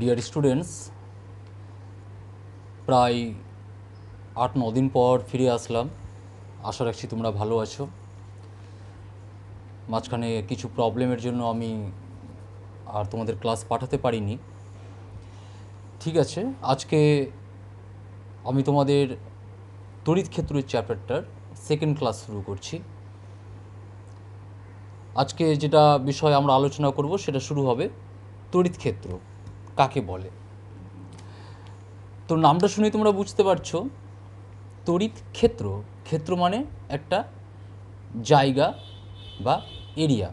Dear students, প্রায় ৮-৯ দিন পর ফিরে আসলাম। আশা রাখছি তোমরা ভালো আছো। মাঝখানে কিছু প্রবলেমের জন্য আমি আর তোমাদের ক্লাস পাঠাতে পারিনি। ঠিক আছে, আজকে আমি তোমাদের তড়িৎ ক্ষেত্রের চ্যাপ্টারটার সেকেন্ড ক্লাস শুরু করছি। আজকে যেটা বিষয় আমরা আলোচনা করব সেটা শুরু হবে তড়িৎ ক্ষেত্র কাকে বলে। তো নামটা শুনে তোমরা বুঝতে পারছো, তড়িৎ ক্ষেত্র, ক্ষেত্র মানে একটা জায়গা বা এরিয়া।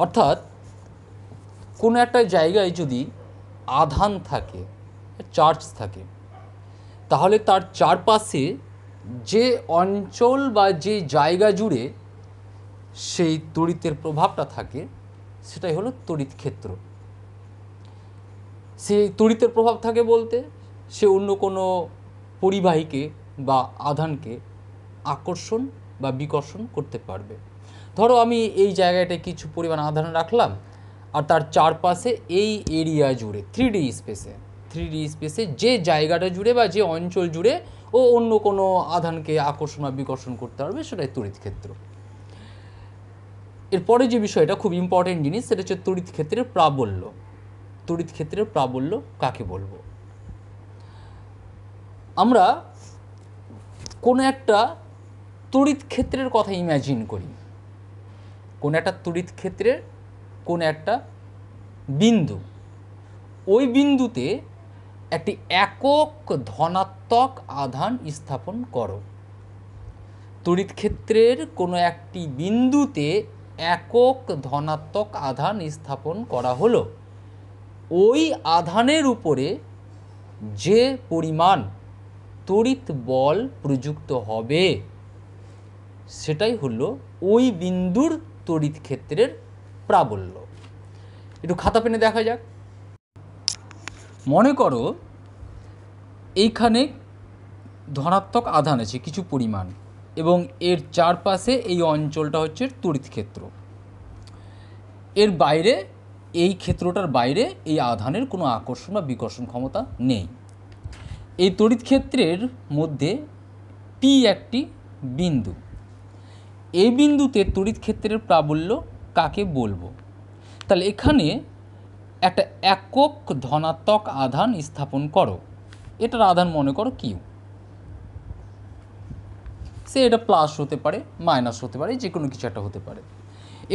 অর্থাৎ কোনো একটা জায়গায় যদি আধান থাকে, চার্জ থাকে, তাহলে তার চারপাশে যে অঞ্চল বা যে জায়গা জুড়ে সেই তড়িতের প্রভাবটা থাকে সেটাই হলো তড়িৎ ক্ষেত্র। সেই তড়িতের প্রভাব থাকে বলতে সে অন্য কোনো পরিবাহীকে বা আধানকে আকর্ষণ বা বিকর্ষণ করতে পারবে। ধরো আমি এই জায়গাটায় কিছু পরিমাণ আধান রাখলাম আর তার চারপাশে এই এরিয়া জুড়ে 3D স্পেসে যে জায়গাটা জুড়ে বা যে অঞ্চল জুড়ে ও অন্য কোনো আধানকে আকর্ষণ বা বিকর্ষণ করতে পারবে, সেটাই তড়িৎ ক্ষেত্র। এরপরে যে বিষয়টা খুব ইম্পর্টেন্ট জিনিস, সেটা হচ্ছে তড়িৎ ক্ষেত্রের প্রাবল্য। তড়িৎ ক্ষেত্রের প্রাবল্য কাকে বলবো? আমরা কোনো একটা তড়িৎ ক্ষেত্রের কথা ইম্যাজিন করি। কোন একটা তড়িৎ ক্ষেত্রের কোন একটা বিন্দু, ওই বিন্দুতে একটি একক ধনাত্মক আধান স্থাপন করো। তড়িৎ ক্ষেত্রের কোনো একটি বিন্দুতে একক ধনাত্মক আধান স্থাপন করা হলো। ওই আধানের উপরে যে পরিমাণ তড়িৎ বল প্রযুক্ত হবে সেটাই হলো ওই বিন্দুর তড়িৎ ক্ষেত্রের প্রাবল্য। একটু খাতা পেনে দেখা যাক। মনে করো এইখানে ধনাত্মক আধান আছে কিছু পরিমাণ এবং এর চারপাশে এই অঞ্চলটা হচ্ছে তড়িৎ ক্ষেত্র। এর বাইরে, এই ক্ষেত্রটার বাইরে এই আধানের কোনো আকর্ষণ বা বিকর্ষণ ক্ষমতা নেই। এই তড়িৎ ক্ষেত্রের মধ্যে পি একটি বিন্দু। এই বিন্দুতে তড়িৎ ক্ষেত্রের প্রাবল্য কাকে বলবো? তাহলে এখানে একটা একক ধনাত্মক আধান স্থাপন করো। এটার আধান মনে করো কিউ। সে এটা প্লাস হতে পারে, মাইনাস হতে পারে, যে কোনো কিছু একটা হতে পারে।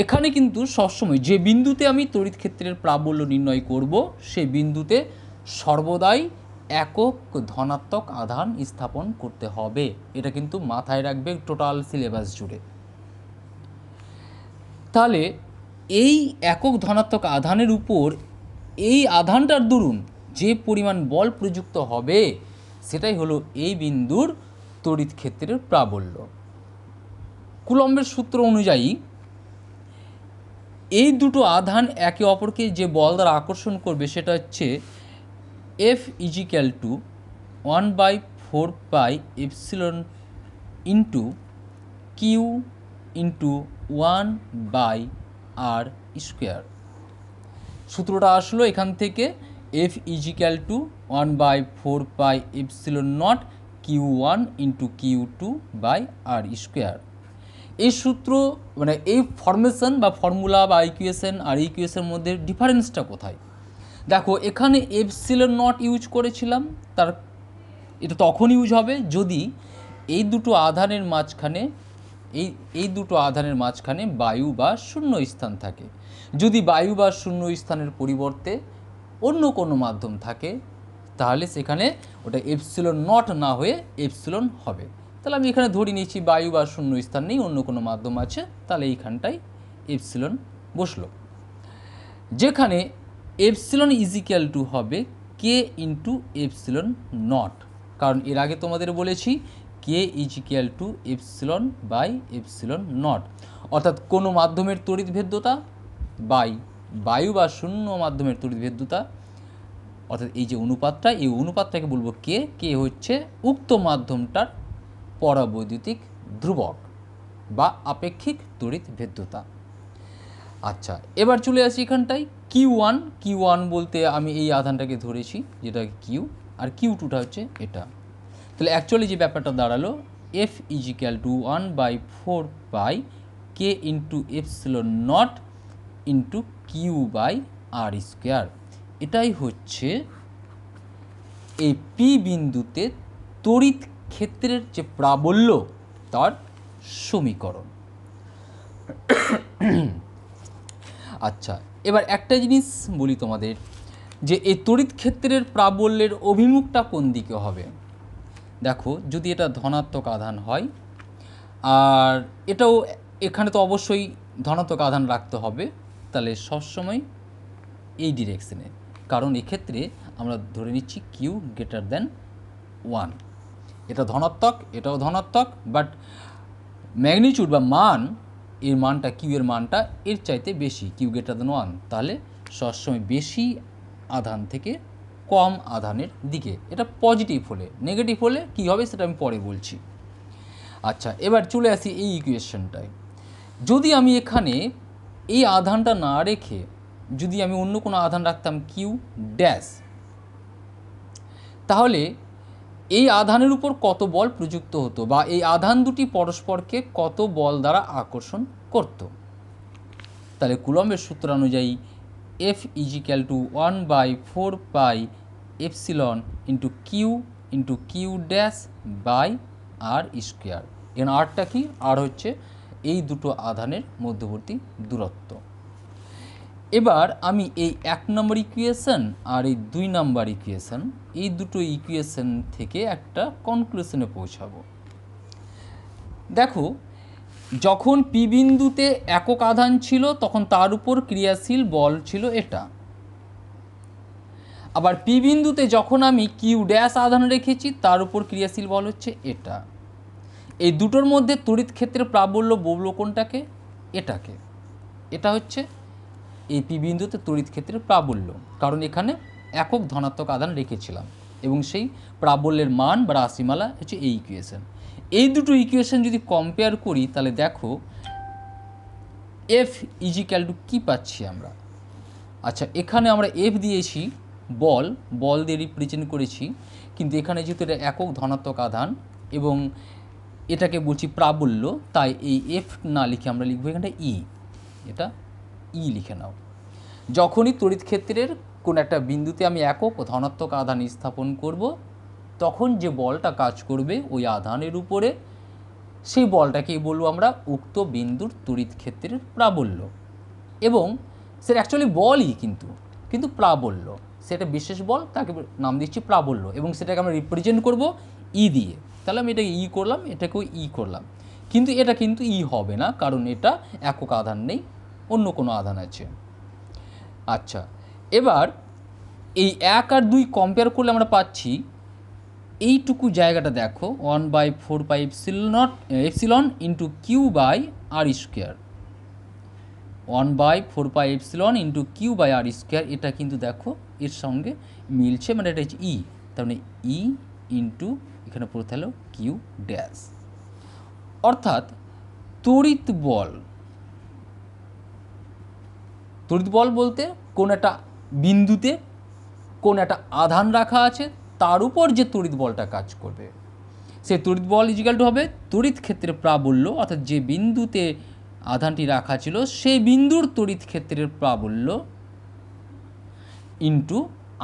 এখানে কিন্তু সবসময় যে বিন্দুতে আমি তড়িৎ ক্ষেত্রের প্রাবল্য নির্ণয় করব সেই বিন্দুতে সর্বদাই একক ধনাত্মক আধান স্থাপন করতে হবে। এটা কিন্তু মাথায় রাখবে টোটাল সিলেবাস জুড়ে। তাহলে এই একক ধনাত্মক আধানের উপর এই আধানটার দরুন যে পরিমাণ বল প্রযুক্ত হবে সেটাই হলো এই বিন্দুর তড়িৎ ক্ষেত্রের প্রাবল্য। কুলম্বের সূত্র অনুযায়ী এই দুটো আধান একে অপরকে যে বল দ্বারা আকর্ষণ করবে সেটা হচ্ছে F = 1/4 epsilon into Q into 1/r square. সূত্রটা আসলো এখান থেকে F = 1/4 epsilon not Q1 into Q2/r square. এই সূত্র মানে এই ফর্মেশন বা ফর্মুলা বা ইকুয়েশন আর ইকুয়েশনের মধ্যে ডিফারেন্সটা কোথায়? দেখো, এখানে এপসিলন নট ইউজ করেছিলাম, তার এটা তখন ইউজ হবে যদি এই দুটো আধানের মাঝখানে এই দুটো আধানের মাঝখানে বায়ু বা শূন্য স্থান থাকে। যদি বায়ু বা শূন্য স্থানের পরিবর্তে অন্য কোনো মাধ্যম থাকে তাহলে সেখানে ওটা এপসিলন নট না হয়ে এপসিলন হবে। তাহলে আমি এখানে ধরে নিয়েছি বায়ু বা শূন্য স্থান নেই, অন্য কোনো মাধ্যম আছে, তাহলে এইখানটায় এপসিলন বসলো। যেখানে এপসিলন = হবে কে ইন্টু এপসিলন নট, কারণ এর আগে তোমাদের বলেছি কে = এপসিলন বাই এপসিলন নট। অর্থাৎ কোনো মাধ্যমের তড়িৎ ভেদ্যতা বাই বায়ু বা শূন্য মাধ্যমের তড়িৎ ভেদ্যতা, অর্থাৎ এই যে অনুপাতটা, এই অনুপাতটাকে বলবো কে। কে হচ্ছে উক্ত মাধ্যমটার পরাবৈদ্যুতিক ধ্রুবক বা আপেক্ষিক তড়িৎ ভেদ্যতা। আচ্ছা, এবার চলে আসি এখানটায় কিউ ওয়ান বলতে আমি এই আধানটাকে ধরেছি যেটা কিউ, আর কিউ টুটা হচ্ছে এটা। তাহলে অ্যাকচুয়ালি যে ব্যাপারটা দাঁড়ালো এফ ইজিক্যাল টু 1/4 কে into epsilon not into Q by R square. এটাই হচ্ছে এই পি বিন্দুতে তড়িৎ ক্ষেত্রের যে প্রাবল্য তার সমীকরণ। আচ্ছা, এবার একটা জিনিস বলি তোমাদের, যে এই তড়িৎ ক্ষেত্রের প্রাবল্যের অভিমুখটা কোন দিকে হবে। দেখো, যদি এটা ধনাত্মক আধান হয়, আর এটাও এখানে তো অবশ্যই ধনাত্মক আধান রাখতে হবে, তাহলে সবসময় এই ডিরেকশনে, কারণ এক্ষেত্রে আমরা ধরে নিচ্ছি কিউ গ্রেটার দেন 1। এটা ধনাত্মক, এটাও ধনাত্মক, বাট ম্যাগনিটিউড বা মান, এর মানটা কিউ এর মানটা এর চাইতে বেশি, কিউ গ্রেটার দেন 1, তাহলে সবসময় বেশি আধান থেকে কম আধানের দিকে। এটা পজিটিভ হলে, নেগেটিভ হলে কী হবে সেটা আমি পরে বলছি। আচ্ছা, এবার চলে আসি এই ইকুয়েশনটায়। যদি আমি এখানে এই আধানটা না রেখে যদি আমি অন্য কোনো আধান রাখতাম কিউ ড্যাশ, তাহলে এই আধানের উপর কত বল প্রযুক্ত হতো, বা এই আধান দুটি পরস্পরকে কত বল দ্বারা আকর্ষণ করত। তাহলে কুলম্বের সূত্র অনুযায়ী F is equal to 1/4 epsilon into Q dash by R square. এখানে আরটা কি, আর হচ্ছে এই দুটো আধানের মধ্যবর্তী দূরত্ব। এবার আমি এই 1 নম্বর ইকুয়েশন আর এই 2 নম্বর ইকুয়েশন, এই দুটো ইকুয়েশন থেকে একটা কনক্লুশনে পৌঁছাবো। দেখো, যখন পি বিন্দুতে একক আধান ছিল তখন তার উপর ক্রিয়াশীল বল ছিল এটা। আবার পি বিন্দুতে যখন আমি কিউ ড্যাশ আধান রেখেছি তার উপর ক্রিয়াশীল বল হচ্ছে এটা। এই দুটোর মধ্যে তড়িৎ ক্ষেত্রের প্রাবল্য বলবো কোনটাকে, এটাকে। এটা হচ্ছে এই পি বিন্দুতে তড়িৎ ক্ষেত্রের প্রাবল্য, কারণ এখানে একক ধনাত্মক আধান রেখেছিলাম এবং সেই প্রাবল্যের মান বা রাশিমালা হচ্ছে এই ইকুয়েশন। এই দুটো ইকুয়েশন যদি কম্পেয়ার করি তাহলে দেখো এফ ইজিক্যাল টু কী পাচ্ছি আমরা। আচ্ছা, এখানে আমরা এফ দিয়েছি বল দিয়ে রিপ্রেজেন্ট করেছি, কিন্তু এখানে যেহেতু এটা একক ধনাত্মক আধান এবং এটাকে বলছি প্রাবল্য, তাই এই এফ না লিখে আমরা লিখবো এখানটা ই। এটা ই লিখে নাও। যখনই তড়িৎ ক্ষেত্রের কোন একটা বিন্দুতে আমি একক ধনাত্মক আধান স্থাপন করব, তখন যে বলটা কাজ করবে ওই আধানের উপরে, সেই বলটাকেই বলবো আমরা উক্ত বিন্দুর তড়িৎ ক্ষেত্রের প্রাবল্য। এবং সেটা অ্যাকচুয়ালি বলই, কিন্তু প্রাবল্য, সেটা বিশেষ বল, তাকে নাম দিচ্ছি প্রাবল্য, এবং সেটাকে আমরা রিপ্রেজেন্ট করব ই দিয়ে। তাহলে আমি এটাকে ই করলাম, এটাকেও ই করলাম, কিন্তু এটা কিন্তু ই হবে না, কারণ এটা একক আধান নেই, অন্য কোনো আধান আছে। আচ্ছা, এবার এই 1 আর 2 কম্পেয়ার করলে আমরা পাচ্ছি এইটুকু জায়গাটা দেখো 1/4 epsilon into Q by R square. 1/4 epsilon into Q by R square, এটা কিন্তু দেখো এর সঙ্গে মিলছে, মানে এটা হচ্ছে ই, তার মানে ই ইন্টু এখানে পড়তে হলো কিউ ড্যাশ। অর্থাৎ তড়িৎ বল বলতে কোন একটা বিন্দুতে কোন একটা আধান রাখা আছে, তার উপর যে তড়িৎ বলটা কাজ করবে, সেই তড়িৎ বল ইজিক্যাল টু হবে তড়িৎ ক্ষেত্রের প্রাবল্য, অর্থাৎ যে বিন্দুতে আধানটি রাখা ছিল সেই বিন্দুর তড়িৎ ক্ষেত্রের প্রাবল্য ইন্টু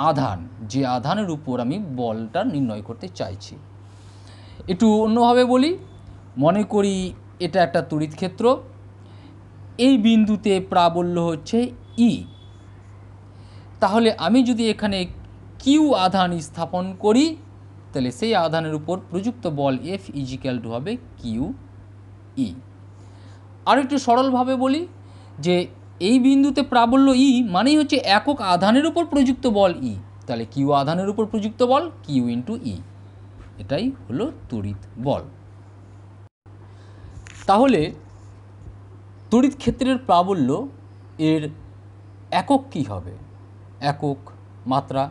আধান, যে আধানের উপর আমি বলটা নির্ণয় করতে চাইছি। একটু অন্যভাবে বলি, মনে করি এটা একটা তড়িৎ ক্ষেত্র, এই বিন্দুতে প্রাবল্য হচ্ছে ই। তাহলে আমি যদি এখানে কিউ আধান স্থাপন করি, তাহলে সেই আধানের উপর প্রযুক্ত বল এফ ইজিক্যাল টু হবে কিউ ই। আর একটু সরলভাবে বলি যে এই বিন্দুতে প্রাবল্য ই মানেই হচ্ছে একক আধানের উপর প্রযুক্ত বল ই, তাহলে কিউ আধানের উপর প্রযুক্ত বল কিউ ইন্টু ই, এটাই হলো তড়িৎ বল। তাহলে তড়িৎ ক্ষেত্রের প্রাবল্য এর একক কী হবে, একক মাত্রা,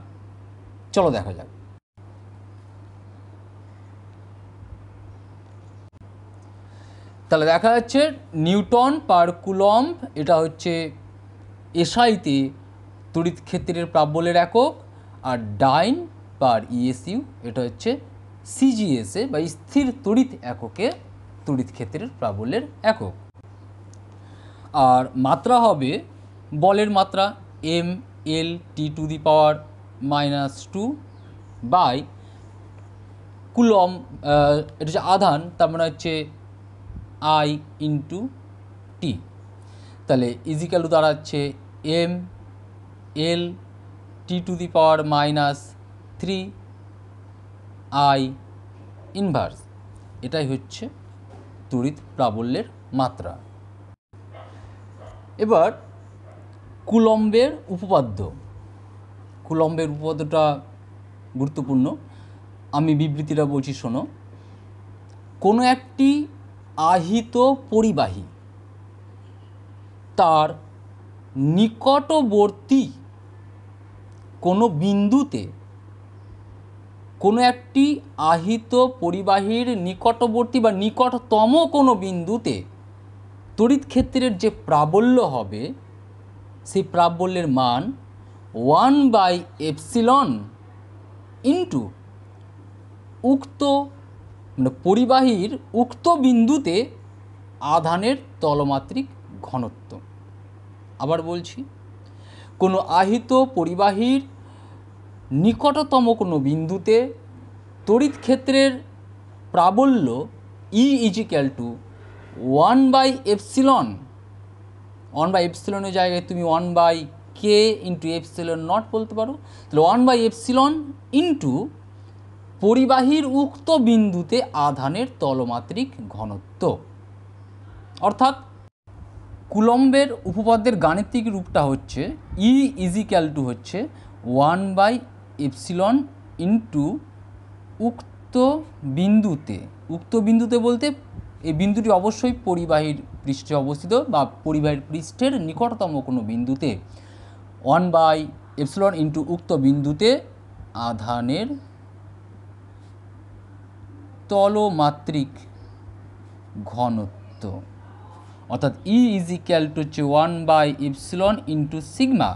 চলো দেখা যাক। তাহলে দেখা যাচ্ছে নিউটন পার কুলম্ব এটা হচ্ছে এসআইতে তড়িৎ ক্ষেত্রের প্রাবল্যের একক, আর ডাইন পার ইএসইউ এটা হচ্ছে সিজিএসে বা স্থির তড়িৎ এককে তড়িৎ ক্ষেত্রের প্রাবল্যের একক। আর মাত্রা হবে বলের মাত্রা M L T to the power -2 by coulomb, এটা হচ্ছে আধান, তার মানে হচ্ছে আই ইন্টু টি। তাহলে ইজিক্যাল টু দাঁড়াচ্ছে M L T to the power -3 I inverse. এটাই হচ্ছে তড়িৎ প্রাবল্যের মাত্রা। এবার কুলম্বের উপপাদ্য। কুলম্বের উপপাদ্যটা গুরুত্বপূর্ণ, আমি বিবৃতিটা বলছি শোনো। কোনো একটি আহিত পরিবাহী তার নিকটবর্তী কোনো বিন্দুতে, কোনো একটি আহিত পরিবাহীর নিকটবর্তী বা নিকটতম কোনো বিন্দুতে তড়িৎ ক্ষেত্রের যে প্রাবল্য হবে সেই প্রাবল্যের মান 1/ε ইন্টু উক্ত মানে পরিবাহীর উক্ত বিন্দুতে আধানের তলমাত্রিক ঘনত্ব। আবার বলছি, কোনো আহিত পরিবাহীর নিকটতম কোনো বিন্দুতে তড়িৎ ক্ষেত্রের প্রাবল্য E ইজিক্যাল টু 1/ε, 1/ε জায়গায় তুমি 1/k ইন্টু এপসিলন নট বলতে পারো। তাহলে 1/ε ইন্টু পরিবাহীর উক্ত বিন্দুতে আধানের তলমাত্রিক ঘনত্ব। অর্থাৎ কুলম্বের উপপাদ্যের গাণিতিক রূপটা হচ্ছে E ইজিক্যাল টু হচ্ছে 1/ε ইন্টু উক্ত বিন্দুতে, উক্ত বিন্দুতে বলতে এই বিন্দুটি অবশ্যই পরিবাহীর পৃষ্ঠে অবস্থিত বা পরিবাহীর পৃষ্ঠের নিকটতম কোনো বিন্দুতে 1/ε ইন্টু উক্ত বিন্দুতে আধানের তলমাত্রিক ঘনত্ব। অর্থাৎ E ইজিক্যাল টু হচ্ছে 1/ε ইন্টু সিগমা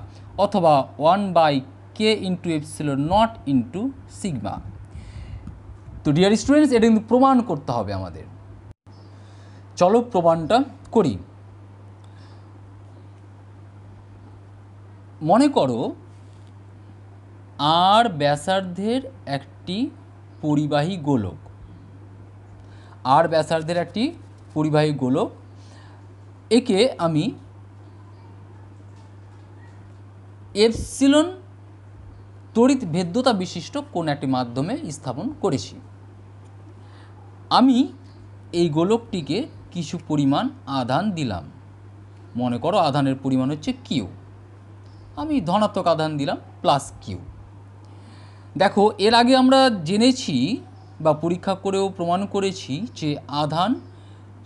অথবা 1/k into epsilon not into sigma. তো ডিয়ার স্টুডেন্টস, এটা কিন্তু প্রমাণ করতে হবে আমাদের। চলো প্রমাণটা করি। মনে করো আর ব্যাসার্ধের একটি পরিবাহী গোলক, আর ব্যাসার্ধের একটি পরিবাহী গোলক, একে আমি এপসিলন তড়িৎ ভেদ্যতা বিশিষ্ট কোন একটি মাধ্যমে স্থাপন করেছি। আমি এই গোলকটিকে কিছু পরিমাণ আধান দিলাম। মনে করো আধানের পরিমাণ হচ্ছে কিউ, আমি ধনাত্মক আধান দিলাম প্লাস কিউ। দেখো, এর আগে আমরা জেনেছি বা পরীক্ষা করেও প্রমাণ করেছি যে আধান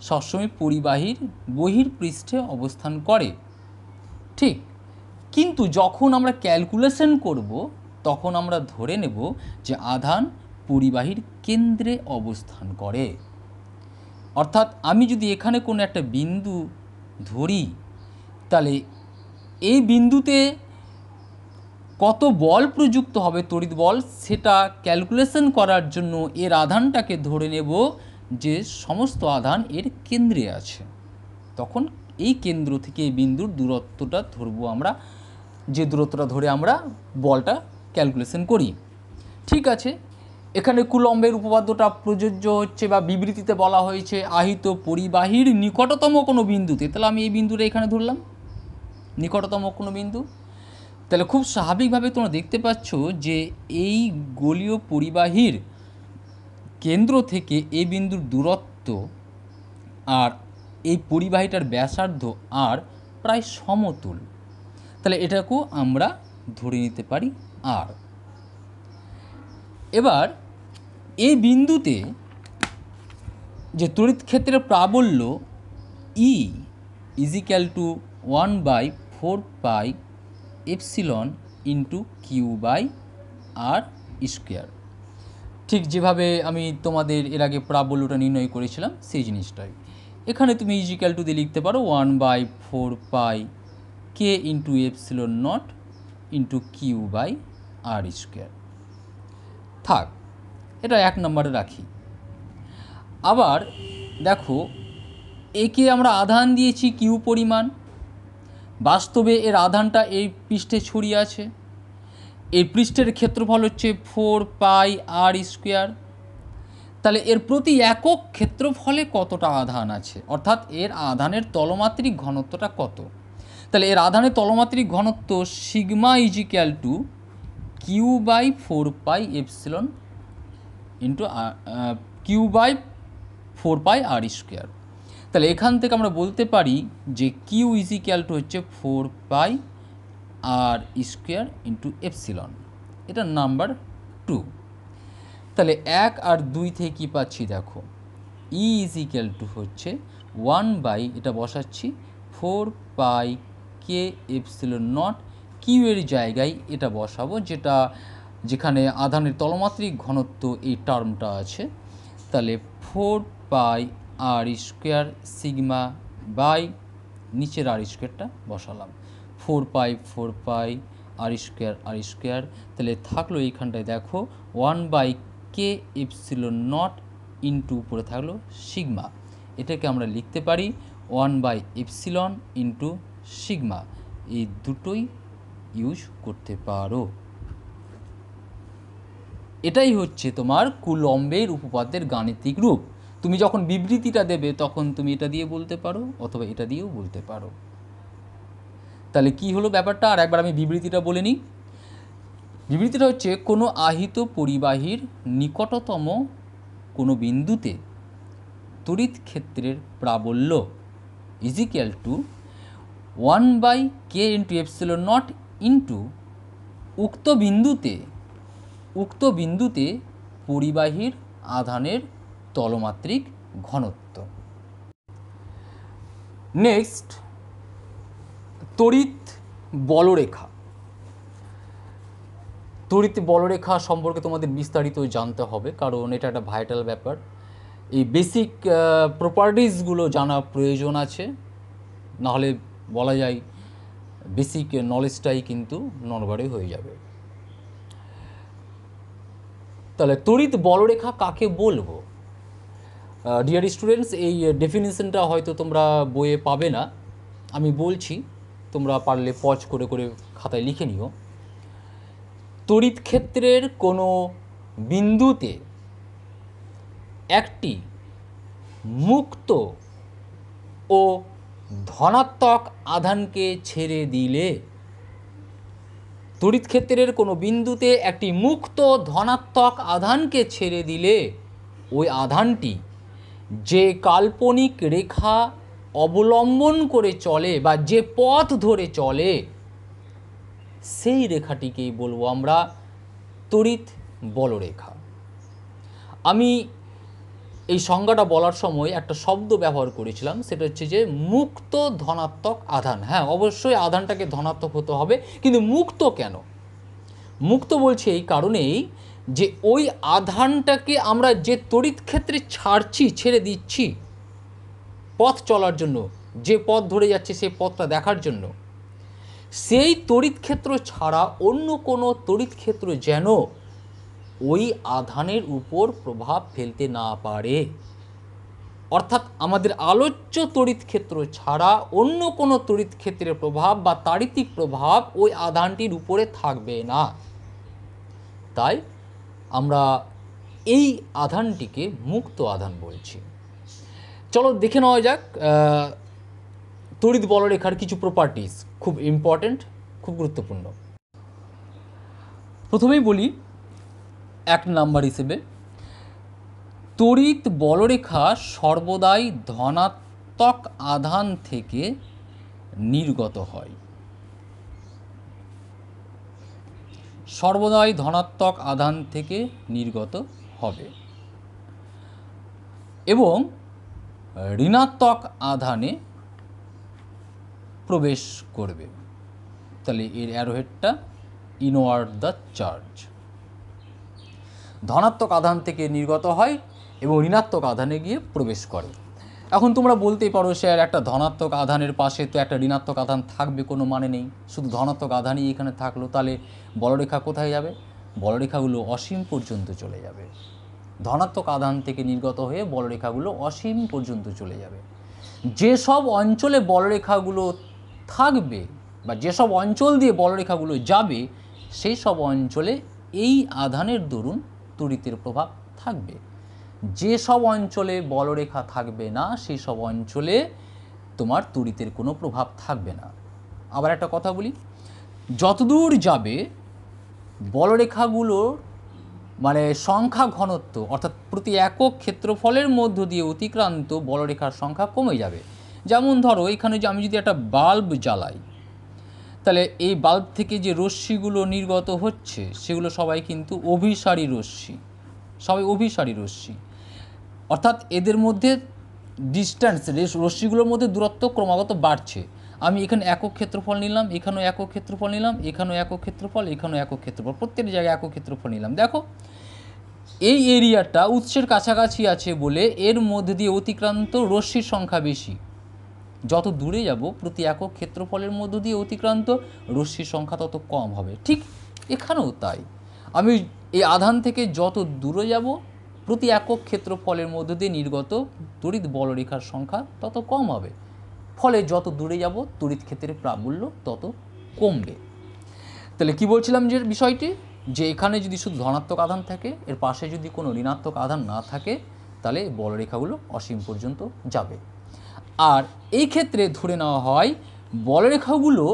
সবসময় পরিবাহীর বহির্পৃষ্ঠে অবস্থান করে, ঠিক। কিন্তু যখন আমরা ক্যালকুলেশন করব তখন আমরা ধরে নেব যে আধান পরিবাহীর কেন্দ্রে অবস্থান করে। অর্থাৎ আমি যদি এখানে কোনো একটা বিন্দু ধরি, তাহলে এই বিন্দুতে কত বল প্রযুক্ত হবে, তড়িৎ বল, সেটা ক্যালকুলেশন করার জন্য এর আধানটাকে ধরে নেব যে সমস্ত আধান এর কেন্দ্রে আছে। তখন এই কেন্দ্র থেকে এই বিন্দুর দূরত্বটা ধরবো আমরা, যে দূরত্বটা ধরে আমরা বলটা ক্যালকুলেশন করি। ঠিক আছে, এখানে কুলম্বের উপপাদ্যটা প্রযোজ্য হচ্ছে বা বিবৃতিতে বলা হয়েছে আহিত পরিবাহীর নিকটতম কোনো বিন্দুতে। তাহলে আমি এই বিন্দুটা এখানে ধরলাম নিকটতম কোনো বিন্দু। তাহলে খুব স্বাভাবিকভাবে তোমরা দেখতে পাচ্ছ যে এই গোলীয় পরিবাহীর কেন্দ্র থেকে এই বিন্দুর দূরত্ব আর এই পরিবাহীটার ব্যাসার্ধ আর প্রায় সমতুল। তাহলে এটাকেও আমরা ধরে নিতে পারি আর। এবার এই বিন্দুতে যে তড়িৎ ক্ষেত্রের প্রাবল্য E equal to 1/4πε into Q/r square, ঠিক যেভাবে আমি তোমাদের এর আগে প্রাবল্যটা নির্ণয় করেছিলাম সেই জিনিসটাই। এখানে তুমি ইজিক্যাল টু দিয়ে লিখতে পারো 1/4 কে into epsilon not into Q by R square. থাক, এটা 1 নম্বরে রাখি। আবার দেখো, একে আমরা আধান দিয়েছি কিউ পরিমাণ, বাস্তবে এর আধানটা এই পৃষ্ঠে ছড়িয়ে আছে। এই পৃষ্ঠের ক্ষেত্রফল হচ্ছে 4 আর স্কোয়ার। তাহলে এর প্রতি একক ক্ষেত্রফলে কতটা আধান আছে, অর্থাৎ এর আধানের তলমাত্রিক ঘনত্বটা কত। তাহলে এর আধানের তলমাত্রিক ঘনত্ব sigma is equal to Q by 4 epsilon into Q by 4 R square. তাহলে এখান থেকে আমরা বলতে পারি যে কিউ ইজিক্যাল টু হচ্ছে 4 আর স্কোয়ার ইন্টু এপসিলন। এটা নাম্বার 2। তাহলে 1 আর 2 থেকে কী পাচ্ছি দেখো, ই ইজিক্যাল টু হচ্ছে 1 এটা বসাচ্ছি 4 কে এপসিলন নট, কিউ এর জায়গায় এটা বসাবো, যেখানে আধানের তলমাত্রিক ঘনত্ব এই টার্মটা আছে। তাহলে 4 আর স্কোয়ার সিগমা বাই নিচের আর স্কোয়ারটা বসালাম, 4 আর স্কোয়ার। তাহলে থাকলো এইখানটায় দেখো 1 কে এপসিলন নট ইন্টু উপরে থাকলো সিগমা। এটাকে আমরা লিখতে পারি 1 এপসিলন ইন্টু সিগমা। এই দুটোই ইউজ করতে পারো। এটাই হচ্ছে তোমার কুলম্বের উপপাদ্যের গাণিতিক রূপ। তুমি যখন বিবৃতিটা দেবে তখন তুমি এটা দিয়ে বলতে পারো অথবা এটা দিয়েও বলতে পারো। তাহলে কি হলো ব্যাপারটা, আর একবার আমি বিবৃতিটা বলে নিই। বিবৃতিটা হচ্ছে কোনো আহিত পরিবাহীর নিকটতম কোনো বিন্দুতে তড়িৎ ক্ষেত্রের প্রাবল্য is equal two 1 K into epsilon not into উক্ত বিন্দুতে পরিবাহীর আধানের তলমাত্রিক ঘনত্ব। নেক্সট, তড়িৎ বলরেখা। তড়িৎ বলরেখা সম্পর্কে তোমাদের বিস্তারিত জানতে হবে, কারণ এটা একটা ভাইটাল ব্যাপার। এই বেসিক প্রপার্টিসগুলো জানা প্রয়োজন আছে, নাহলে বলা যায় বেসিক নলেজটাই কিন্তু নড়বড়ে হয়ে যাবে। তাহলে তড়িৎ বলরেখা কাকে বলবো? ডিয়ার স্টুডেন্টস, এই ডেফিনিশনটা হয়তো তোমরা বইয়ে পাবে না, আমি বলছি, তোমরা পারলে পজ করে করে খাতায় লিখে নিও। তড়িৎ ক্ষেত্রের কোনো বিন্দুতে একটি মুক্ত ও ধনাত্মক আধানকে ছেড়ে দিলে, তড়িৎ ক্ষেত্রের কোনো বিন্দুতে একটি মুক্ত ধনাত্মক আধানকে ছেড়ে দিলে ওই আধানটি যে কাল্পনিক রেখা অবলম্বন করে চলে বা যে পথ ধরে চলে, সেই রেখাটিকেই বলবো আমরা তড়িৎ বলরেখা। আমি এই সংজ্ঞাটা বলার সময় একটা শব্দ ব্যবহার করেছিলাম, সেটা হচ্ছে যে মুক্ত ধনাত্মক আধান। হ্যাঁ, অবশ্যই আধানটাকে ধনাত্মক হতে হবে, কিন্তু মুক্ত কেন? মুক্ত বলছি এই কারণেই যে ওই আধানটাকে আমরা যে তড়িৎ ক্ষেত্রে ছেড়ে দিচ্ছি পথ চলার জন্য, যে পথ ধরে যাচ্ছে সেই পথটা দেখার জন্য, সেই তড়িৎ ক্ষেত্র ছাড়া অন্য কোনো তড়িৎ ক্ষেত্র যেন ওই আধানের উপর প্রভাব ফেলতে না পারে। অর্থাৎ আমাদের আলোচ্য তড়িৎ ক্ষেত্র ছাড়া অন্য কোনো তড়িৎ ক্ষেত্রের প্রভাব বা তাড়িতিক প্রভাব ওই আধানটির উপরে থাকবে না। তাই আমরা এই আধানটিকে মুক্ত আধান বলছি। চলো দেখে নেওয়া যাক তড়িৎ বলরেখার কিছু প্রপার্টিস, খুব ইম্পর্ট্যান্ট, খুব গুরুত্বপূর্ণ। প্রথমেই বলি 1 নাম্বার হিসেবে, তড়িৎ বলরেখা সর্বদাই ধনাত্মক আধান থেকে নির্গত হয়। সর্বদাই ধনাত্মক আধান থেকে নির্গত হবে এবং ঋণাত্মক আধানে প্রবেশ করবে। তাহলে এর অ্যারোহেডটা ইনওয়ার্ড দ্য চার্জ। ধনাত্মক আধান থেকে নির্গত হয় এবং ঋণাত্মক আধানে গিয়ে প্রবেশ করে। এখন তোমরা বলতেই পারো স্যার একটা ধনাত্মক আধানের পাশে তো একটা ঋণাত্মক আধান থাকবে, কোনো মানে নেই, শুধু ধনাত্মক আধানই এখানে থাকলো, তাহলে বলরেখা কোথায় যাবে? বলরেখাগুলো অসীম পর্যন্ত চলে যাবে। ধনাত্মক আধান থেকে নির্গত হয়ে বলরেখাগুলো অসীম পর্যন্ত চলে যাবে। যেসব অঞ্চলে বলরেখাগুলো থাকবে বা যেসব অঞ্চল দিয়ে বলরেখাগুলো যাবে সেই সব অঞ্চলে এই আধানের দরুন তড়িতের প্রভাব থাকবে। যেসব অঞ্চলে বলরেখা থাকবে না সেই সব অঞ্চলে তোমার তড়িতের কোনো প্রভাব থাকবে না। আবার একটা কথা বলি, যতদূর যাবে বলরেখাগুলোর মানে সংখ্যা ঘনত্ব অর্থাৎ প্রতি একক ক্ষেত্রফলের মধ্য দিয়ে অতিক্রান্ত বলরেখার সংখ্যা কমে যাবে। যেমন ধরো এখানে যে আমি যদি একটা বাল্ব জ্বালাই, তাহলে এই বাল্ব থেকে যে রশ্মিগুলো নির্গত হচ্ছে সেগুলো সবাই কিন্তু অভিসারী রশ্মি, সবাই অভিসারী রশ্মি, অর্থাৎ এদের মধ্যে ডিস্ট্যান্স রশ্মিগুলোর মধ্যে দূরত্ব ক্রমাগত বাড়ছে। আমি এখানে একক ক্ষেত্রফল নিলাম, এখানেও একক ক্ষেত্রফল নিলাম, এখানেও একক ক্ষেত্রফল, এখানেও একক ক্ষেত্রফল, প্রত্যেক জায়গায় একক ক্ষেত্রফল নিলাম। দেখো এই এরিয়াটা উৎসের কাছাকাছি আছে বলে এর মধ্যে দিয়ে অতিক্রান্ত রশ্মির সংখ্যা বেশি। যত দূরে যাব প্রতি একক ক্ষেত্রফলের মধ্য দিয়ে অতিক্রান্ত রশ্মির সংখ্যা তত কম হবে। ঠিক এখানেও তাই, আমি এই আধান থেকে যত দূরে যাব প্রতি একক ক্ষেত্রফলের মধ্য দিয়ে নির্গত তড়িৎ বলরেখার সংখ্যা তত কম হবে, ফলে যত দূরে যাব তড়িৎ ক্ষেত্রের প্রাবল্য তত কমবে। তাহলে কি বলছিলাম যে বিষয়টি, যে এখানে যদি শুধু ধনাত্মক আধান থাকে, এর পাশে যদি কোনো ঋণাত্মক আধান না থাকে, তাহলে বলরেখাগুলো অসীম পর্যন্ত যাবে। আর এই ক্ষেত্রে ধরে নেওয়া হয় বলরেখাগুলো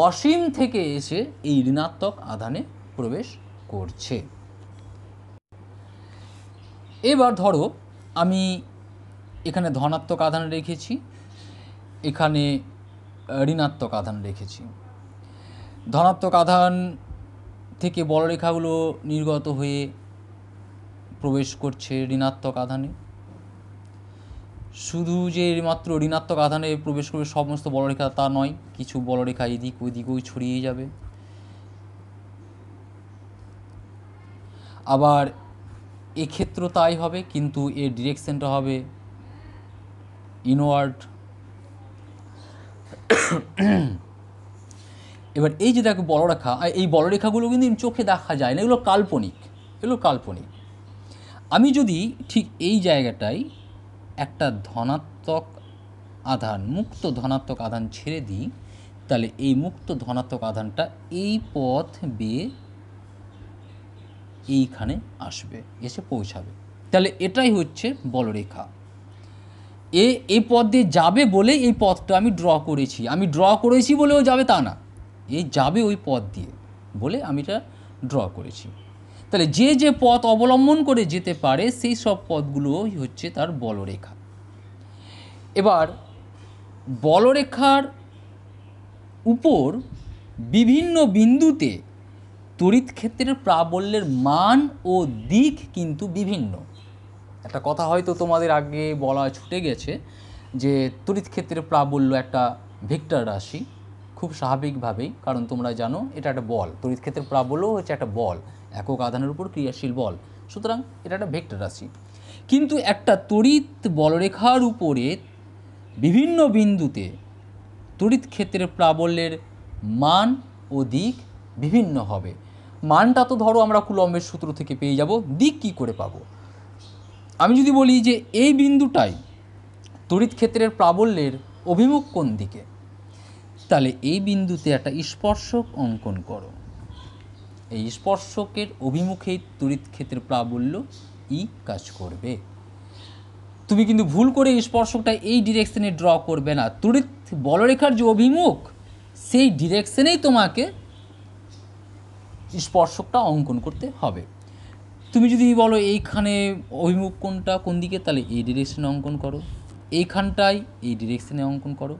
অসীম থেকে এসে এই ঋণাত্মক আধানে প্রবেশ করছে। এবার ধরো আমি এখানে ধনাত্মক আধান রেখেছি, এখানে ঋণাত্মক আধান রেখেছি। ধনাত্মক আধান থেকে বলরেখাগুলো নির্গত হয়ে প্রবেশ করছে ঋণাত্মক আধানে। শুধু যে মাত্র ঋণাত্মক আধানে প্রবেশ করবে সমস্ত বলরেখা তা নয়, কিছু বলরেখা এদিক ওইদিকেও ছড়িয়ে যাবে। আবার এক্ষেত্রেও তাই হবে, কিন্তু এর ডিরেকশনটা হবে ইনওয়ার্ড। এবার এই যে দেখো বলরেখা, এই বলরেখাগুলো কিন্তু চোখে দেখা যায় না, এগুলো কাল্পনিক, এগুলো কাল্পনিক। আমি যদি ঠিক এই জায়গাটায় একটা ধনাত্মক আধান, মুক্ত ধনাত্মক আধান ছেড়ে দিই, তাহলে এই মুক্ত ধনাত্মক আধানটা এই পথ বেয়ে এইখানে আসবে, এসে পৌঁছাবে। তাহলে এটাই হচ্ছে বলরেখা। এই পথ দিয়ে যাবে বলে এই পথটা আমি ড্র করেছি, আমি ড্র করেছি বলেও যাবে তা না, এই যাবে ওই পথ দিয়ে বলে আমি এটা ড্র করেছি। তাহলে যে যে পথ অবলম্বন করে যেতে পারে সেই সব পথগুলোই হচ্ছে তার বলরেখা। এবার বলরেখার উপর বিভিন্ন বিন্দুতে তড়িৎ ক্ষেত্রের প্রাবল্যের মান ও দিক কিন্তু বিভিন্ন। একটা কথা হয়তো তোমাদের আগে বলা ছুটে গেছে যে তড়িৎ ক্ষেত্রের প্রাবল্য একটা ভেক্টর রাশি, খুব স্বাভাবিকভাবেই, কারণ তোমরা জানো এটা একটা বল, তড়িৎ ক্ষেত্রের প্রাবল্য হচ্ছে একটা বল, একক আধানের উপর ক্রিয়াশীল বল, সুতরাং এটা একটা ভেক্টর রাশি। কিন্তু একটা তড়িৎ বলরেখার উপরে বিভিন্ন বিন্দুতে তড়িৎ ক্ষেত্রের প্রাবল্যের মান ও দিক বিভিন্ন হবে। মানটা তো ধরো আমরা কুলম্বের সূত্র থেকে পেয়ে যাব, দিক কি করে পাবো? আমি যদি বলি যে এই বিন্দুটাই তড়িৎ ক্ষেত্রের প্রাবল্যের অভিমুখ কোন দিকে, তাহলে এই বিন্দুতে একটা স্পর্শক অঙ্কন করো, এই স্পর্শকের অভিমুখেই তড়িৎ ক্ষেত্রের প্রাবল্য ই কাজ করবে। তুমি কিন্তু ভুল করে স্পর্শকটা এই ডিরেকশনে ড্র করবে না, তড়িৎ বলরেখার যে অভিমুখ সেই ডিরেকশনেই তোমাকে স্পর্শকটা অঙ্কন করতে হবে। তুমি যদি বলো এইখানে অভিমুখ কোনটা কোন দিকে, তাহলে এই ডিরেকশনে অঙ্কন করো, এইখানটায় এই ডিরেকশনে অঙ্কন করো,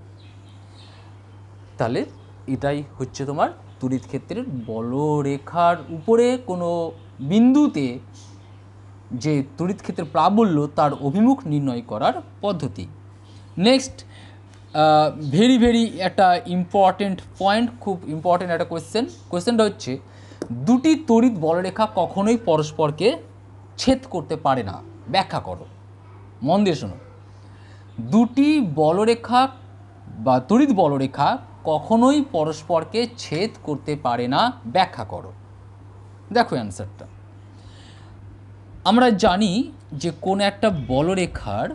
তাহলে এটাই হচ্ছে তোমার তড়িৎ ক্ষেত্রের বলরেখার উপরে কোনো বিন্দুতে যে তড়িৎ ক্ষেত্রের প্রাবল্য তার অভিমুখ নির্ণয় করার পদ্ধতি। নেক্সট ভেরি একটা ইম্পর্টেন্ট পয়েন্ট, খুব ইম্পর্টেন্ট একটা কোয়েশ্চেনটা হচ্ছে দুটি তড়িৎ বলরেখা কখনোই পরস্পরকে ছেদ করতে পারে না, ব্যাখ্যা করো, মন দিয়ে শোনো। দুটি বলরেখা বা তড়িৎ বলরেখা কখনোই পরস্পরকে ছেদ করতে পারে না, ব্যাখ্যা করো। দেখো অ্যান্সারটা। আমরা জানি যে কোনো একটা বলরেখার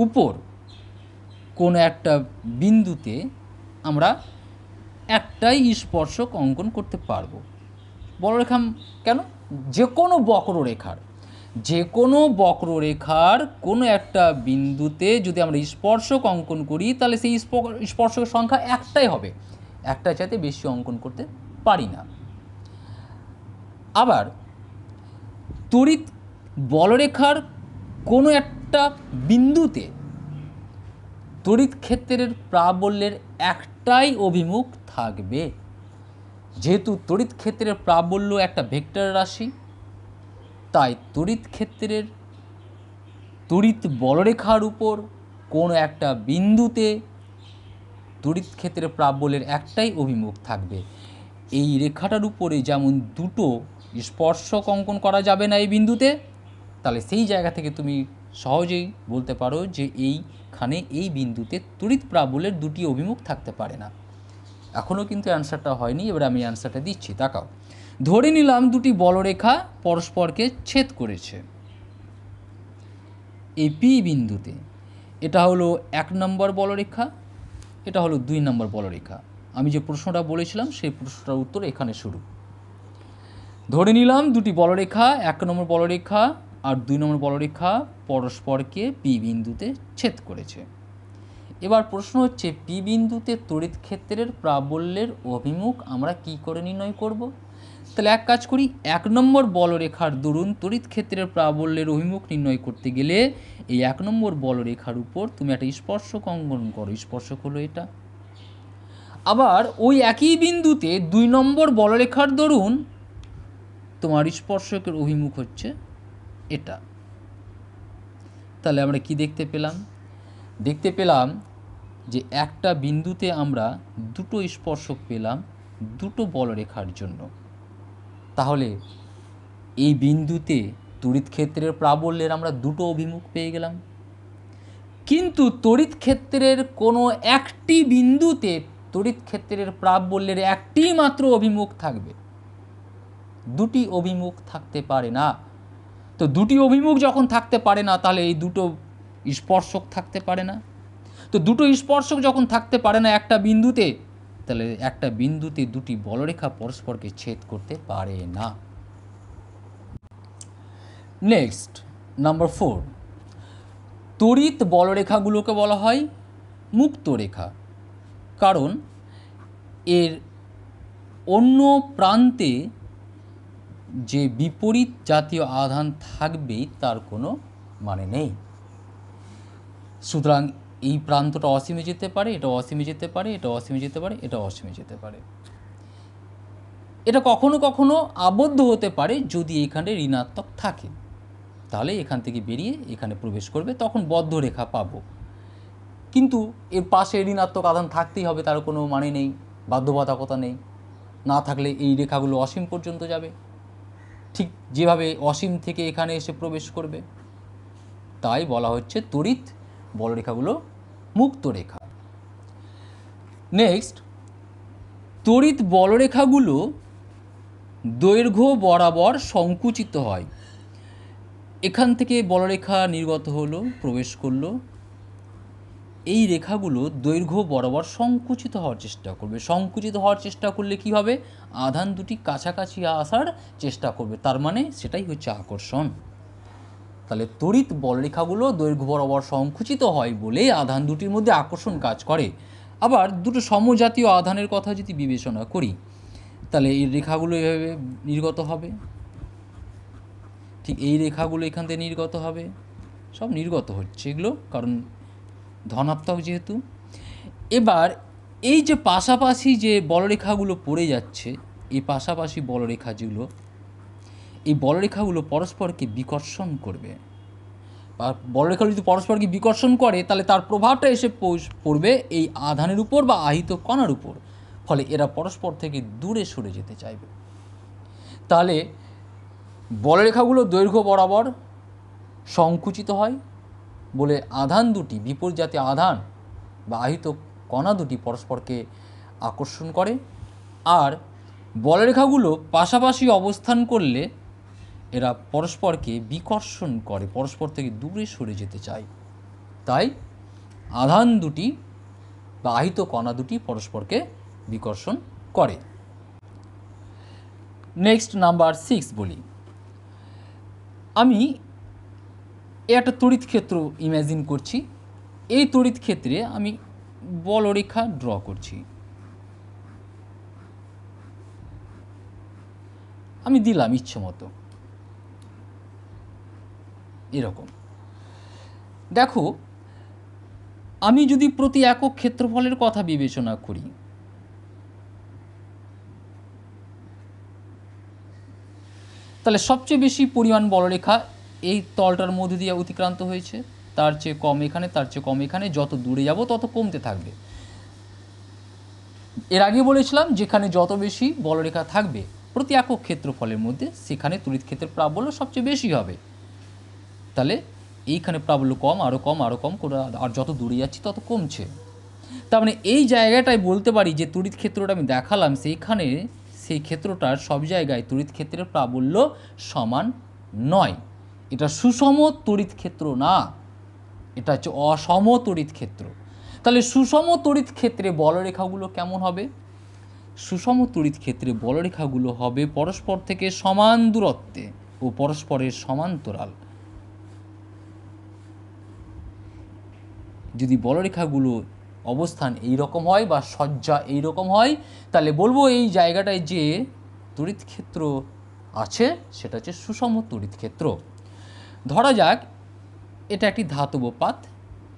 উপর কোনো একটা বিন্দুতে আমরা একটাই স্পর্শক অঙ্কন করতে পারবো। বলরেখা কেন? যে কোনো বক্ররেখার কোনো একটা বিন্দুতে যদি আমরা স্পর্শক অঙ্কন করি তাহলে সেই স্পর্শকের সংখ্যা একটাই হবে, একটা চাইতে বেশি অঙ্কন করতে পারি না। আবার তড়িৎ বলরেখার কোনো একটা বিন্দুতে তড়িৎ ক্ষেত্রের প্রাবল্যের একটাই অভিমুখ থাকবে। যেহেতু তড়িৎ ক্ষেত্রের প্রাবল্য একটা ভেক্টর রাশি, তাই তড়িৎ বলরেখার উপর কোনো একটা বিন্দুতে তড়িৎ ক্ষেত্রের প্রাবল্যের একটাই অভিমুখ থাকবে। এই রেখাটার উপরে যেমন দুটো স্পর্শক অঙ্কন করা যাবে না এই বিন্দুতে, তাহলে সেই জায়গা থেকে তুমি সহজেই বলতে পারো যে এইখানে এই বিন্দুতে তড়িৎ প্রাবল্যের দুটি অভিমুখ থাকতে পারে না। এখনও কিন্তু অ্যান্সারটা হয়নি, এবার আমি অ্যান্সারটা দিচ্ছি, তাকাও। ধরে নিলাম দুটি বলরেখা পরস্পরকে ছেদ করেছে এই পি বিন্দুতে। এটা হলো 1 নম্বর বলরেখা, এটা হলো 2 নম্বর বলরেখা। আমি যে প্রশ্নটা বলেছিলাম সেই প্রশ্নটার উত্তর এখানে শুরু। ধরে নিলাম দুটি বলরেখা, 1 নম্বর বলরেখা আর 2 নম্বর বলরেখা পরস্পরকে পি বিন্দুতে ছেদ করেছে। এবার প্রশ্ন হচ্ছে পি বিন্দুতে তড়িৎ ক্ষেত্রের প্রাবল্যের অভিমুখ আমরা কি করে নির্ণয় করব? তাহলে এক কাজ করি, 1 নম্বর বলরেখার দরুন তড়িৎ ক্ষেত্রের প্রাবল্যের অভিমুখ নির্ণয় করতে গেলে এই 1 নম্বর বলরেখার উপর তুমি একটা স্পর্শক অঙ্কন করো, স্পর্শক হলো এটা। আবার ওই একই বিন্দুতে 2 নম্বর বলরেখার দরুন তোমার স্পর্শকের অভিমুখ হচ্ছে এটা। তাহলে আমরা কি দেখতে পেলাম যে একটা বিন্দুতে আমরা দুটো স্পর্শক পেলাম দুটো বলরেখার জন্য। তাহলে এই বিন্দুতে তড়িৎ ক্ষেত্রের প্রাবল্যের আমরা দুটো অভিমুখ পেয়ে গেলাম। কিন্তু তড়িৎ ক্ষেত্রের কোনো একটি বিন্দুতে তড়িৎ ক্ষেত্রের প্রাবল্যের একটি মাত্র অভিমুখ থাকবে, দুটি অভিমুখ থাকতে পারে না। তো দুটি অভিমুখ যখন থাকতে পারে না তাহলে এই দুটো স্পর্শক থাকতে পারে না। তো দুটো স্পর্শক যখন থাকতে পারে না একটা বিন্দুতে, তাহলে একটা বিন্দুতে দুটি বলরেখা পরস্পরকে ছেদ করতে পারে না। নেক্সট নাম্বার 4, তড়িৎ বলরেখাগুলোকে বলা হয় মুক্ত রেখা, কারণ এর অন্য প্রান্তে যে বিপরীত জাতীয় আধান থাকবেই তার কোনো মানে নেই। সুতরাং এই প্রান্তটা অসীমে যেতে পারে, এটা অসীমে যেতে পারে, এটা অসীমে যেতে পারে, এটা অসীমে যেতে পারে। এটা কখনো কখনো আবদ্ধ হতে পারে যদি এখানে ঋণাত্মক থাকে, তাহলে এখান থেকে বেরিয়ে এখানে প্রবেশ করবে, তখন বদ্ধ রেখা পাবো। কিন্তু এর পাশে ঋণাত্মক আধান থাকতেই হবে, তার কোনো মানে নেই, বাধ্যবাধকতা নেই। না থাকলে এই রেখাগুলো অসীম পর্যন্ত যাবে, ঠিক যেভাবে অসীম থেকে এখানে এসে প্রবেশ করবে। তাই বলা হচ্ছে তড়িৎ বলরেখাগুলো মুক্ত রেখা। নেক্সট, তড়িৎ বলরেখাগুলো দৈর্ঘ্য বরাবর সংকুচিত হয়। এখান থেকে বলরেখা নির্গত হলো, প্রবেশ করলো, এই রেখাগুলো দৈর্ঘ্য বরাবর সংকুচিত হওয়ার চেষ্টা করবে। সংকুচিত হওয়ার চেষ্টা করলে কি হবে? আধান দুটি কাছাকাছি আসার চেষ্টা করবে, তার মানে সেটাই হচ্ছে আকর্ষণ। তাহলে তড়িৎ বলরেখাগুলো দৈর্ঘ্য বরাবর সংকুচিত হয় বলে আধান দুটির মধ্যে আকর্ষণ কাজ করে। আবার দুটো সমজাতীয় আধানের কথা যদি বিবেচনা করি, তাহলে এই রেখাগুলো এভাবে নির্গত হবে, ঠিক এই রেখাগুলো এখান থেকে নির্গত হবে, সব নির্গত হচ্ছে এগুলো, কারণ ধনাত্মক যেহেতু। এবার এই যে পাশাপাশি যে বলরেখাগুলো পড়ে যাচ্ছে, এই পাশাপাশি বলরেখা যেগুলো, এই বলরেখাগুলো পরস্পরকে বিকর্ষণ করবে। আর বলরেখাগুলো যদি পরস্পরকে বিকর্ষণ করে তাহলে তার প্রভাবটা এসে পড়বে এই আধানের উপর বা আহিত কণার উপর, ফলে এরা পরস্পর থেকে দূরে সরে যেতে চাইবে। তাহলে বলরেখাগুলো দৈর্ঘ্য বরাবর সংকুচিত হয় বলে আধান দুটি, বিপরীতজাতীয় আধান বা আহিত কণা দুটি পরস্পরকে আকর্ষণ করে, আর বলরেখাগুলো পাশাপাশি অবস্থান করলে এরা পরস্পরকে বিকর্ষণ করে, পরস্পর থেকে দূরে সরে যেতে চায়। তাই আধান দুটি বা আহিত কণা দুটি পরস্পরকে বিকর্ষণ করে। নেক্সট নাম্বার 6 বলি, আমি একটা তড়িৎ ক্ষেত্র ইমাজিন করছি। এই তড়িৎ ক্ষেত্রে আমি বলরেখা ড্র করছি। আমি দিলাম ইচ্ছে মতো এরকম। দেখো, আমি যদি প্রতি একক ক্ষেত্রফলের কথা বিবেচনা করি, তাহলে সবচেয়ে বেশি পরিমাণ বলরেখা এই তলটার মধ্যে দিয়ে অতিক্রান্ত হয়েছে, তার চেয়ে কম এখানে, তার চেয়ে কম এখানে, যত দূরে যাব তত কমতে থাকবে। এর আগে বলেছিলাম যেখানে যত বেশি বলরেখা থাকবে প্রতি একক ক্ষেত্রফলের মধ্যে, সেখানে তড়িৎ ক্ষেত্রের প্রাবল্য সবচেয়ে বেশি হবে। তাহলে এইখানে প্রাবল্য কম, আরও কম, আরও কম করে, আর যত দূরে যাচ্ছি তত কমছে। তার মানে এই জায়গাটায় বলতে পারি যে তড়িৎ ক্ষেত্রটা আমি দেখালাম, সেইখানে সেই ক্ষেত্রটার সব জায়গায় তড়িৎ ক্ষেত্রের প্রাবল্য সমান নয়। এটা সুষম তড়িৎ ক্ষেত্র না, এটা হচ্ছে অসম তড়িৎ ক্ষেত্র। তাহলে সুষম তড়িৎ ক্ষেত্রে বলরেখাগুলো কেমন হবে? সুষম তড়িৎ ক্ষেত্রে বলরেখাগুলো হবে পরস্পর থেকে সমান দূরত্বে ও পরস্পরের সমান্তরাল। যদি বলরেখাগুলো অবস্থান এই রকম হয় বা সজ্জা এই রকম হয়, তাহলে বলবো এই জায়গাটায় যে তড়িৎ ক্ষেত্র আছে সেটা হচ্ছে সুষম তড়িৎ ক্ষেত্র। ধরা যাক এটা একটি ধাতব পাত,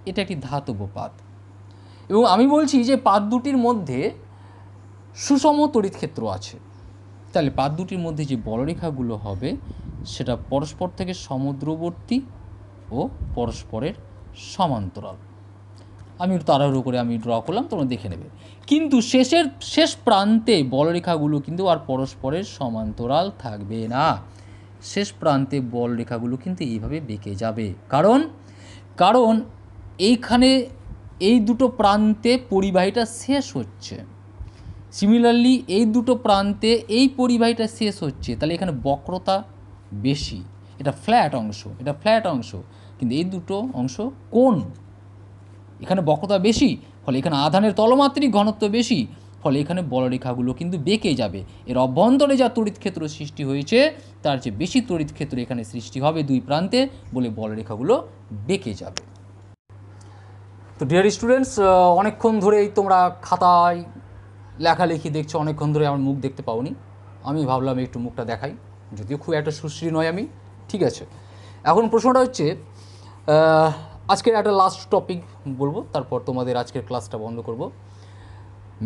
এটা একটি ধাতব পাত, এবং আমি বলছি যে পাত দুটির মধ্যে সুষম তড়িৎ ক্ষেত্র আছে। তাহলে পাত দুটির মধ্যে যে বলরেখাগুলো হবে সেটা পরস্পর থেকে সমদূরবর্তী ও পরস্পরের সমান্তরাল। আমি তাড়াহুড়ো করে আমি ড্র করলাম, তোমরা দেখে নেবে। কিন্তু শেষ প্রান্তে বলরেখাগুলো কিন্তু আর পরস্পরের সমান্তরাল থাকবে না। শেষ প্রান্তে বলরেখাগুলো কিন্তু এইভাবে বেঁকে যাবে, কারণ এইখানে এই দুটো প্রান্তে পরিবাহীটা শেষ হচ্ছে। সিমিলারলি এই দুটো প্রান্তে এই পরিবাহীটা শেষ হচ্ছে, তাহলে এখানে বক্রতা বেশি। এটা ফ্ল্যাট অংশ, এটা ফ্ল্যাট অংশ, কিন্তু এই দুটো অংশ কোণ, এখানে বক্রতা বেশি, ফলে এখানে আধানের তলমাত্রিক ঘনত্ব বেশি, ফলে এখানে বলরেখাগুলো কিন্তু বেঁকে যাবে। এর অভ্যন্তরে যা তড়িৎ ক্ষেত্র সৃষ্টি হয়েছে তার চেয়ে বেশি তড়িৎ ক্ষেত্র এখানে সৃষ্টি হবে দুই প্রান্তে, বলে বলরেখাগুলো বেঁকে যাবে। তো ডিয়ার স্টুডেন্টস, অনেকক্ষণ ধরেই তোমরা খাতায় লেখালেখি দেখছো, অনেকক্ষণ ধরে আমার মুখ দেখতে পাওনি। আমি ভাবলাম একটু মুখটা দেখাই, যদিও খুব একটা সুশ্রী নয় আমি। ঠিক আছে, এখন প্রশ্নটা হচ্ছে, আজকের একটা লাস্ট টপিক বলবো, তারপর তোমাদের আজকের ক্লাসটা বন্ধ করব।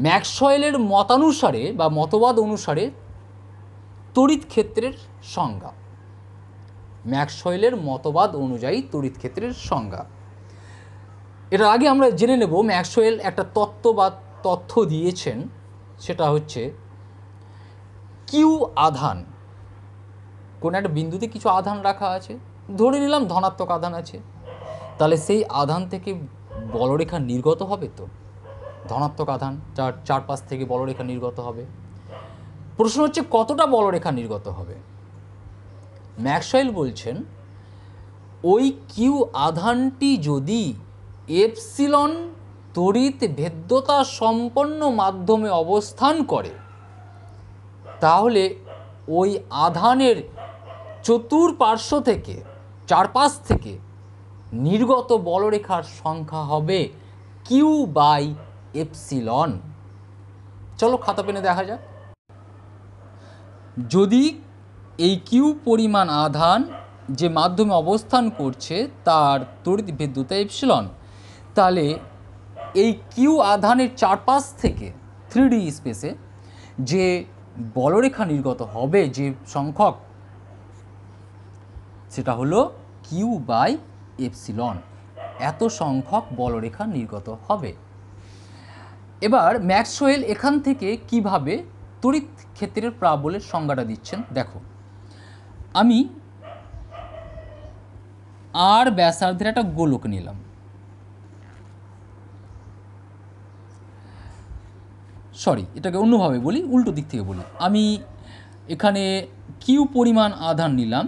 ম্যাক্সওয়েলের মতানুসারে বা মতবাদ অনুসারে তড়িৎ ক্ষেত্রের সংজ্ঞা। ম্যাক্সওয়েলের মতবাদ অনুযায়ী তড়িৎ ক্ষেত্রের সংজ্ঞা। এর আগে আমরা জেনে নেব ম্যাক্সওয়েল একটা তত্ত্ব বা তথ্য দিয়েছেন, সেটা হচ্ছে কিউ আধান। কোন একটা বিন্দুতে কিছু আধান রাখা আছে, ধরে নিলাম ধনাত্মক আধান আছে, তাহলে সেই আধান থেকে বলরেখা নির্গত হবে। তো ধনাত্মক আধান যার চারপাশ থেকে বলরেখা নির্গত হবে। প্রশ্ন হচ্ছে কতটা বলরেখা নির্গত হবে। ম্যাক্সওয়েল বলছেন ওই কিউ আধানটি যদি এপসিলন তড়িৎ ভেদ্যতা সম্পন্ন মাধ্যমে অবস্থান করে, তাহলে ওই আধানের চতুর্পার্শ্ব থেকে, চারপাশ থেকে নির্গত বলরেখার সংখ্যা হবে কিউ বাই এপসিলন। চলো খাতা পেনে দেখা যাক। যদি এই কিউ পরিমাণ আধান যে মাধ্যমে অবস্থান করছে তার তড়িৎ ভেদ্যতা এপসিলন, তাহলে এই কিউ আধানের চারপাশ থেকে 3D স্পেসে যে বলরেখা নির্গত হবে, যে সংখ্যক, সেটা হলো কিউ বাই এপসিলন। এত সংখ্যক বলরেখা নির্গত হবে। এবার ম্যাক্সওয়েল এখান থেকে কিভাবে তড়িৎ ক্ষেত্রের প্রাবল্যের সংজ্ঞাটা দিচ্ছেন দেখো। আমি আর ব্যাসার্ধের একটা গোলক নিলাম, সরি এটাকে অন্যভাবে বলি, উল্টো দিক থেকে বলি। আমি এখানে কিউ পরিমাণ আধান নিলাম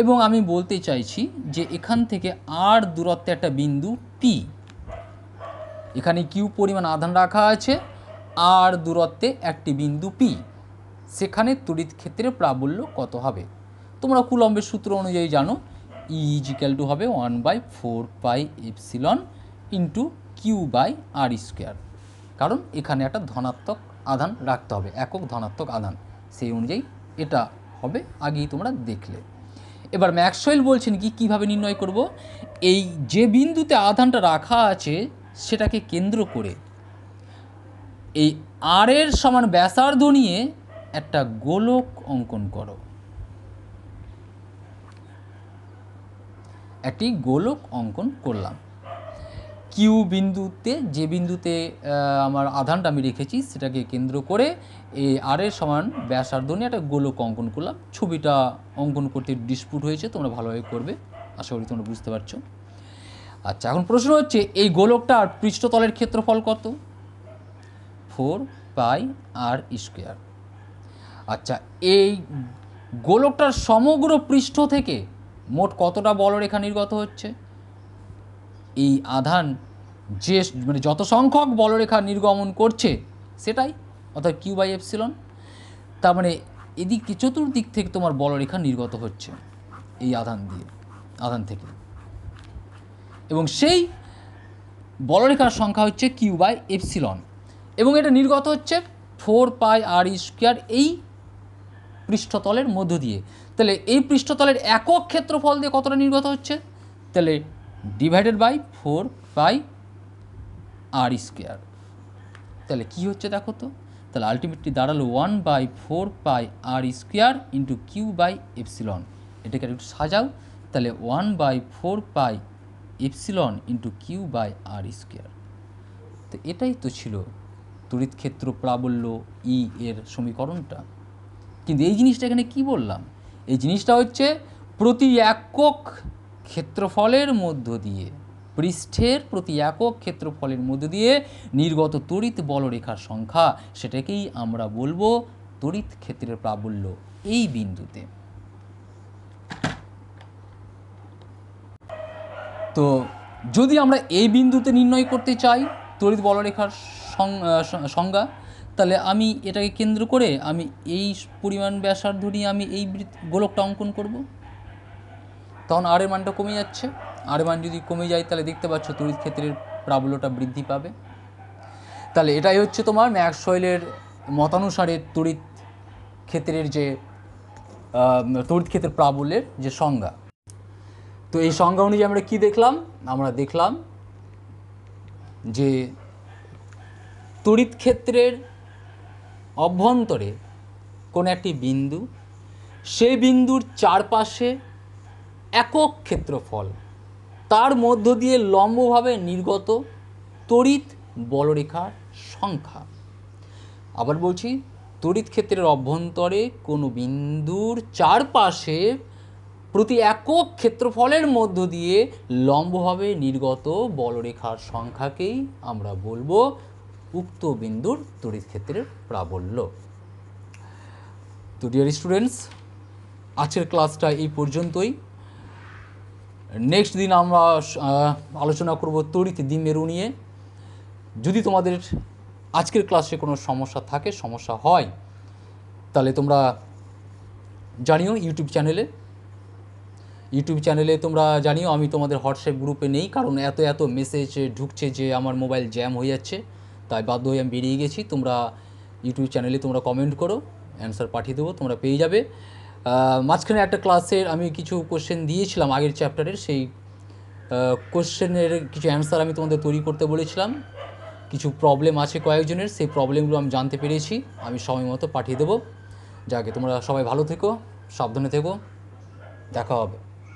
এবং আমি বলতে চাইছি যে এখান থেকে আর দূরত্বে একটা বিন্দু পি, এখানে কিউ পরিমাণ আধান রাখা আছে, আর দূরত্বে একটি বিন্দু পি, সেখানে তড়িৎ ক্ষেত্রের প্রাবল্য কত হবে? তোমরা কুলম্বের সূত্র অনুযায়ী জানো, ই ইজিক্যাল টু হবে 1/4πε into Q by R square, কারণ এখানে একটা ধনাত্মক আধান রাখতে হবে, একক ধনাত্মক আধান, সেই অনুযায়ী এটা হবে, আগেই তোমরা দেখলে। এবার ম্যাক্সওয়েল বলছেন কি কীভাবে নির্ণয় করব, এই যে বিন্দুতে আধানটা রাখা আছে সেটাকে কেন্দ্র করে এই আর এর সমান ব্যাসার্ধ নিয়ে একটা গোলক অঙ্কন করো, একটি গোলক অঙ্কন করলাম। কিউ বিন্দুতে, যে বিন্দুতে আমার আধানটা আমি রেখেছি সেটাকে কেন্দ্র করে এই আর এর সমান ব্যাসার্ধ নিয়ে একটা গোলক অঙ্কন করলাম। ছবিটা অঙ্কন করতে ডিসপুট হয়েছে, তোমরা ভালোভাবে করবে, আশা করি তোমরা বুঝতে পারছো। আচ্ছা, এখন প্রশ্ন হচ্ছে এই গোলকটার পৃষ্ঠতলের ক্ষেত্রফল কত? 4πr²। আচ্ছা, এই গোলকটার সমগ্র পৃষ্ঠ থেকে মোট কতটা বলরেখা নির্গত হচ্ছে? এই আধান যে মানে যত সংখ্যক বলরেখা নির্গমন করছে সেটাই, অর্থাৎ কিউ বাই এপসিলন। তার মানে এদিক চতুর্দিক থেকে তোমার বলরেখা নির্গত হচ্ছে এই আধান থেকে, এবং সেই বলরেখার সংখ্যা হচ্ছে কিউ বাই এপসিলন, এবং এটা নির্গত হচ্ছে 4πr² এই পৃষ্ঠতলের মধ্য দিয়ে। তাহলে এই পৃষ্ঠতলের একক ক্ষেত্রফল দিয়ে কতটা নির্গত হচ্ছে? তাহলে ডিভাইডেড বাই 4πr²। তাহলে কি হচ্ছে দেখো তো, তাহলে আলটিমেটলি দাঁড়ালো 1/4πr² into Q by epsilon. এটাকে একটু সাজাও, তাহলে 1/4πε ইন্টু কিউ বাই আর²। তো এটাই তো ছিল তড়িৎ ক্ষেত্র প্রাবল্য ই এর সমীকরণটা। কিন্তু এই জিনিসটা এখানে কি বললাম, এই জিনিসটা হচ্ছে প্রতি একক ক্ষেত্রফলের মধ্য দিয়ে, পৃষ্ঠের প্রতি একক ক্ষেত্রফলের মধ্য দিয়ে নির্গত তড়িৎ বলরেখার সংখ্যা, সেটাকেই আমরা বলবো তড়িৎ ক্ষেত্রের প্রাবল্য এই বিন্দুতে। তো যদি আমরা এই বিন্দুতে নির্ণয় করতে চাই তড়িৎ বলরেখার সংজ্ঞা, তাহলে আমি এটাকে কেন্দ্র করে আমি এই পরিমাণ ব্যাসার্ধ নিয়ে আমি এই গোলকটা অঙ্কন করব। তখন আর এর মানটা কমে যাচ্ছে, আর এর মান যদি কমে যায় তাহলে দেখতে পাচ্ছ তড়িৎ ক্ষেত্রের প্রাবল্যটা বৃদ্ধি পাবে। তাহলে এটাই হচ্ছে তোমার ম্যাক্সওয়েলের মতানুসারে তড়িৎ ক্ষেত্রের প্রাবল্যের যে সংজ্ঞা। তো এই সংজ্ঞা অনুযায়ী আমরা কি দেখলাম? আমরা দেখলাম যে তড়িৎ ক্ষেত্রের অভ্যন্তরে কোনো একটি বিন্দু, সেই বিন্দুর চারপাশে একক ক্ষেত্রফল, তার মধ্য দিয়ে লম্বভাবে নির্গত তড়িৎ বলরেখার সংখ্যা। আবার বলছি, তড়িৎ ক্ষেত্রের অভ্যন্তরে কোনো বিন্দুর চারপাশে প্রতি একক ক্ষেত্রফলের মধ্য দিয়ে লম্বভাবে নির্গত বলরেখার সংখ্যাকেই আমরা বলবো উক্ত বিন্দুর তড়িৎ ক্ষেত্রের প্রাবল্য। তো ডিয়ার স্টুডেন্টস, আজকের ক্লাসটা এই পর্যন্তই। নেক্সট দিন আমরা আলোচনা করব তড়িৎ দ্বিমেরু নিয়ে। যদি তোমাদের আজকের ক্লাসে কোনো সমস্যা হয় তাহলে তোমরা জানিও ইউটিউব চ্যানেলে তোমরা জানিও। আমি তোমাদের হোয়াটসঅ্যাপ গ্রুপে নেই, কারণ এত মেসেজ ঢুকছে যে আমার মোবাইল জ্যাম হয়ে যাচ্ছে, তাই বাধ্য হয়ে আমি বেরিয়ে গেছি। তোমরা ইউটিউব চ্যানেলে তোমরা কমেন্ট করো, অ্যান্সার পাঠিয়ে দেবো, তোমরা পেয়ে যাবে। মাঝখানে একটা ক্লাসের আমি কিছু কোশ্চেন দিয়েছিলাম আগের চ্যাপ্টারের, সেই কোশ্চেনের কিছু অ্যান্সার আমি তোমাদের তৈরি করতে বলেছিলাম। কিছু প্রবলেম আছে কয়েকজনের, সেই প্রবলেমগুলো আমি জানতে পেরেছি, আমি সময় মতো পাঠিয়ে দেবো। যাকে তোমরা সবাই ভালো থেকো, সাবধানে থেকো, দেখা হবে।